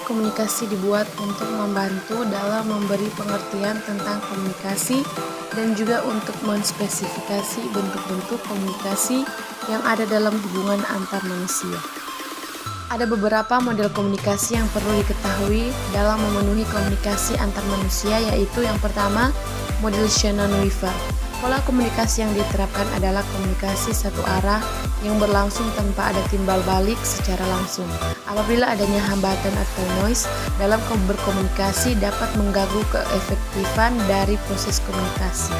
komunikasi dibuat untuk membantu dalam memberi pengertian tentang komunikasi dan juga untuk menspesifikasi bentuk-bentuk komunikasi yang ada dalam hubungan antar manusia. Ada beberapa model komunikasi yang perlu diketahui dalam memenuhi komunikasi antar manusia, yaitu yang pertama, model Shannon-Weaver. Pola komunikasi yang diterapkan adalah komunikasi satu arah yang berlangsung tanpa ada timbal balik secara langsung. Apabila adanya hambatan atau noise dalam berkomunikasi dapat mengganggu keefektifan dari proses komunikasi.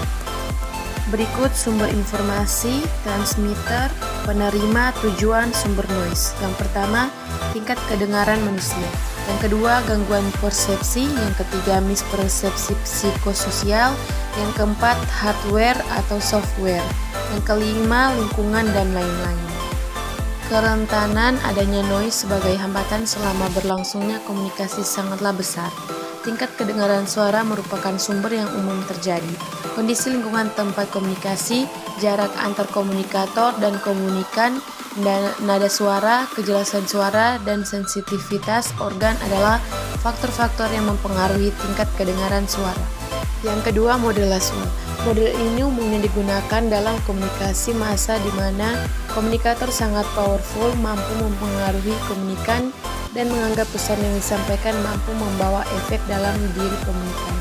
Berikut sumber informasi, transmitter, penerima, tujuan, sumber noise. Yang pertama, tingkat kedengaran manusia. Yang kedua, gangguan persepsi. Yang ketiga, mispersepsi psikososial. Yang keempat, hardware atau software. Yang kelima, lingkungan dan lain-lain. Kerentanan adanya noise sebagai hambatan selama berlangsungnya komunikasi sangatlah besar. Tingkat kedengaran suara merupakan sumber yang umum terjadi. Kondisi lingkungan tempat komunikasi, jarak antar komunikator dan komunikan, dan nada suara, kejelasan suara, dan sensitivitas organ adalah faktor-faktor yang mempengaruhi tingkat kedengaran suara. Yang kedua, model Laswell. Model ini umumnya digunakan dalam komunikasi massa di mana komunikator sangat powerful, mampu mempengaruhi komunikan, dan menganggap pesan yang disampaikan mampu membawa efek dalam diri komunikan.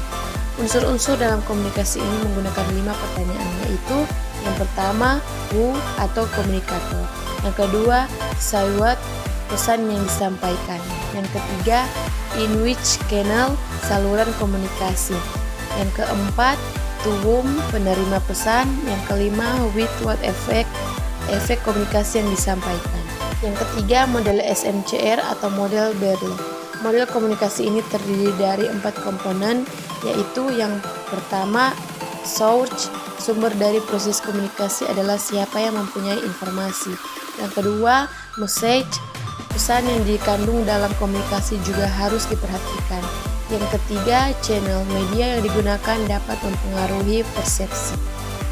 Unsur-unsur dalam komunikasi ini menggunakan 5 pertanyaan, yaitu yang pertama, who atau komunikator. Yang kedua, say what, pesan yang disampaikan. Yang ketiga, in which channel, saluran komunikasi. Yang keempat, to whom, penerima pesan. Yang kelima, with what effect, efek komunikasi yang disampaikan. Yang ketiga, model SMCR atau model Berle. Model komunikasi ini terdiri dari 4 komponen, yaitu yang pertama, source, sumber dari proses komunikasi adalah siapa yang mempunyai informasi. Yang kedua, message, pesan yang dikandung dalam komunikasi juga harus diperhatikan. Yang ketiga, channel, media yang digunakan dapat mempengaruhi persepsi.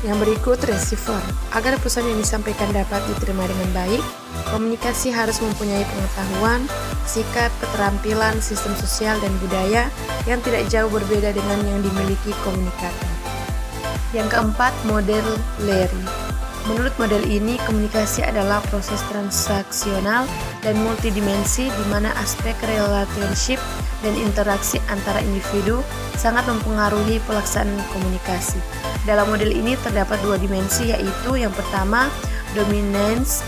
Yang berikut, receiver. Agar pesan yang disampaikan dapat diterima dengan baik, komunikasi harus mempunyai pengetahuan, sikap, keterampilan, sistem sosial, dan budaya yang tidak jauh berbeda dengan yang dimiliki komunikator. Yang keempat, model Leary. Menurut model ini, komunikasi adalah proses transaksional dan multidimensi di mana aspek relationship dan interaksi antara individu sangat mempengaruhi pelaksanaan komunikasi. Dalam model ini terdapat 2 dimensi, yaitu yang pertama, dominance.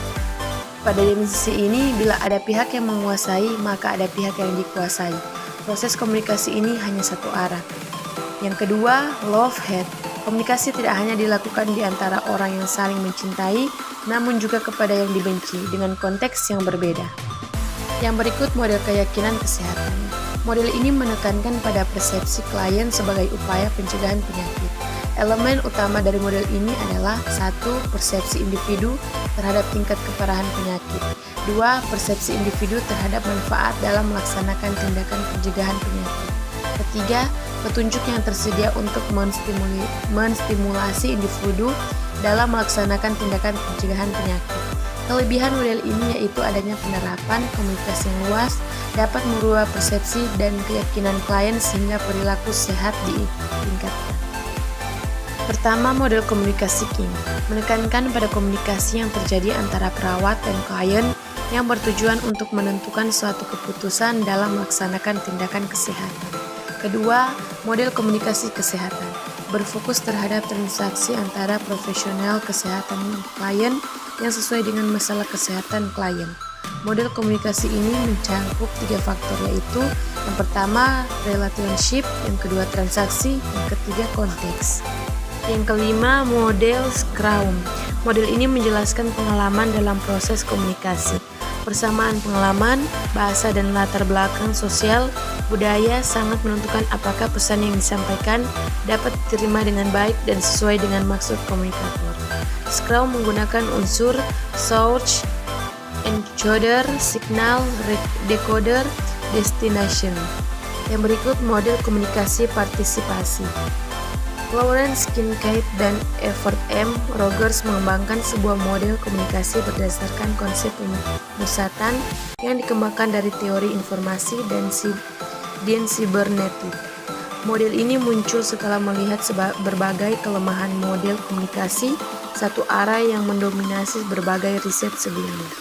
Pada dimensi ini, bila ada pihak yang menguasai, maka ada pihak yang dikuasai. Proses komunikasi ini hanya satu arah. Yang kedua, love-hate. Komunikasi tidak hanya dilakukan di antara orang yang saling mencintai, namun juga kepada yang dibenci, dengan konteks yang berbeda. Yang berikut, model keyakinan kesehatan. Model ini menekankan pada persepsi klien sebagai upaya pencegahan penyakit. Elemen utama dari model ini adalah 1. Persepsi individu terhadap tingkat keparahan penyakit. 2. Persepsi individu terhadap manfaat dalam melaksanakan tindakan pencegahan penyakit. Ketiga, petunjuk yang tersedia untuk menstimulasi individu dalam melaksanakan tindakan pencegahan penyakit. Kelebihan model ini yaitu adanya penerapan komunikasi yang luas, dapat merubah persepsi dan keyakinan klien sehingga perilaku sehat ditingkatkan. Pertama, model komunikasi King menekankan pada komunikasi yang terjadi antara perawat dan klien yang bertujuan untuk menentukan suatu keputusan dalam melaksanakan tindakan kesehatan. Kedua, model komunikasi kesehatan berfokus terhadap transaksi antara profesional kesehatan klien yang sesuai dengan masalah kesehatan klien. Model komunikasi ini mencakup 3 faktor, yaitu yang pertama, relationship, yang kedua, transaksi, yang ketiga, konteks. Yang kelima, model Scrum. Model ini menjelaskan pengalaman dalam proses komunikasi. Persamaan pengalaman, bahasa dan latar belakang sosial, budaya sangat menentukan apakah pesan yang disampaikan dapat diterima dengan baik dan sesuai dengan maksud komunikator. Scrum menggunakan unsur source, encoder, signal, decoder, destination. Yang berikut, model komunikasi partisipasi. Lawrence Kincaid dan Everett M. Rogers mengembangkan sebuah model komunikasi berdasarkan konsep pemusatan yang dikembangkan dari teori informasi dan sibernetik. Model ini muncul setelah melihat berbagai kelemahan model komunikasi satu arah yang mendominasi berbagai riset sebelumnya.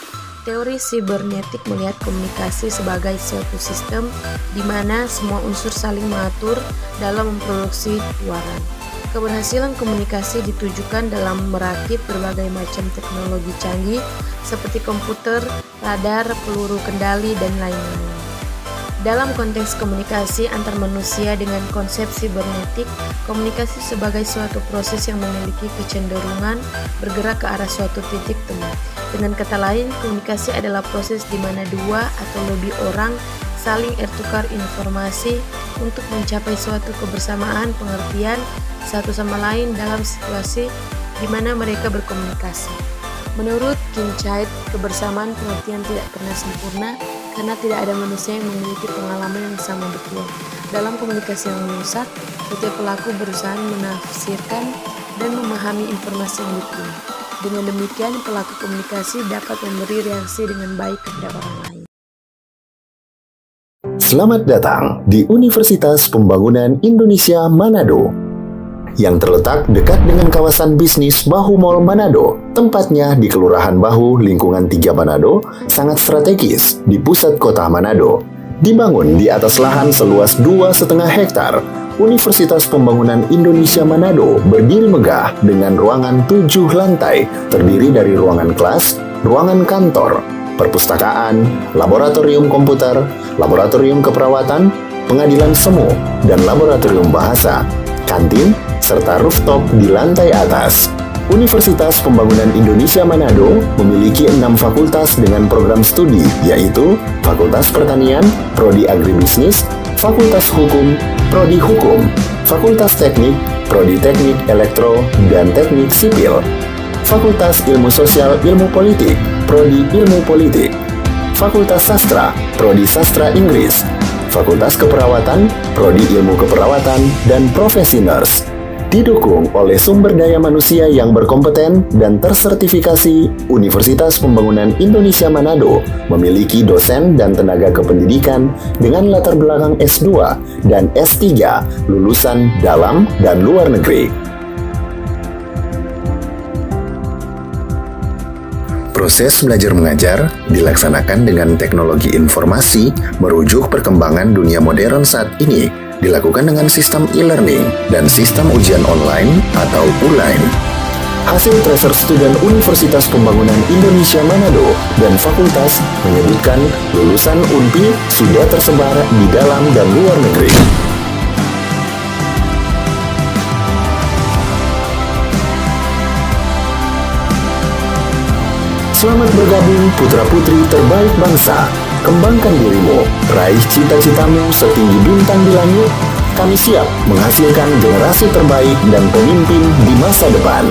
Teori sibernetik melihat komunikasi sebagai suatu sistem di mana semua unsur saling mengatur dalam memproduksi keluaran. Keberhasilan komunikasi ditujukan dalam merakit berbagai macam teknologi canggih seperti komputer, radar, peluru kendali, dan lain-lain. Dalam konteks komunikasi antar manusia dengan konsep sibernetik, komunikasi sebagai suatu proses yang memiliki kecenderungan bergerak ke arah suatu titik temu. Dengan kata lain, komunikasi adalah proses di mana dua atau lebih orang saling bertukar informasi untuk mencapai suatu kebersamaan pengertian satu sama lain dalam situasi di mana mereka berkomunikasi. Menurut Kincaid, kebersamaan pengertian tidak pernah sempurna karena tidak ada manusia yang memiliki pengalaman yang sama betul. Dalam komunikasi yang merusak, setiap pelaku berusaha menafsirkan dan memahami informasi yang betul. Dengan demikian, pelaku komunikasi dapat memberi reaksi dengan baik kepada orang lain. Selamat datang di Universitas Pembangunan Indonesia Manado, yang terletak dekat dengan kawasan bisnis Bahu Mall Manado. Tempatnya di Kelurahan Bahu, lingkungan 3 Manado, sangat strategis di pusat kota Manado. Dibangun di atas lahan seluas 2,5 hektar, Universitas Pembangunan Indonesia Manado berdiri megah dengan ruangan 7 lantai, terdiri dari ruangan kelas, ruangan kantor, perpustakaan, laboratorium komputer, laboratorium keperawatan, pengadilan semu, dan laboratorium bahasa, kantin, serta rooftop di lantai atas. Universitas Pembangunan Indonesia Manado memiliki 6 fakultas dengan program studi, yaitu Fakultas Pertanian, Prodi Agribisnis, Fakultas Hukum, Prodi Hukum, Fakultas Teknik, Prodi Teknik Elektro dan Teknik Sipil, Fakultas Ilmu Sosial Ilmu Politik, Prodi Ilmu Politik, Fakultas Sastra, Prodi Sastra Inggris, Fakultas Keperawatan, Prodi Ilmu Keperawatan, dan Profesi Nurse. Didukung oleh sumber daya manusia yang berkompeten dan tersertifikasi, Universitas Pembangunan Indonesia Manado memiliki dosen dan tenaga kependidikan dengan latar belakang S2 dan S3 lulusan dalam dan luar negeri. Proses belajar mengajar dilaksanakan dengan teknologi informasi merujuk perkembangan dunia modern saat ini, dilakukan dengan sistem e-learning dan sistem ujian online atau ULAIN. Hasil tracer student Universitas Pembangunan Indonesia Manado dan fakultas menyebutkan lulusan UNPI sudah tersebar di dalam dan luar negeri. Selamat bergabung putra-putri terbaik bangsa. Kembangkan dirimu, raih cita-citamu setinggi bintang di langit. Kami siap menghasilkan generasi terbaik dan pemimpin di masa depan.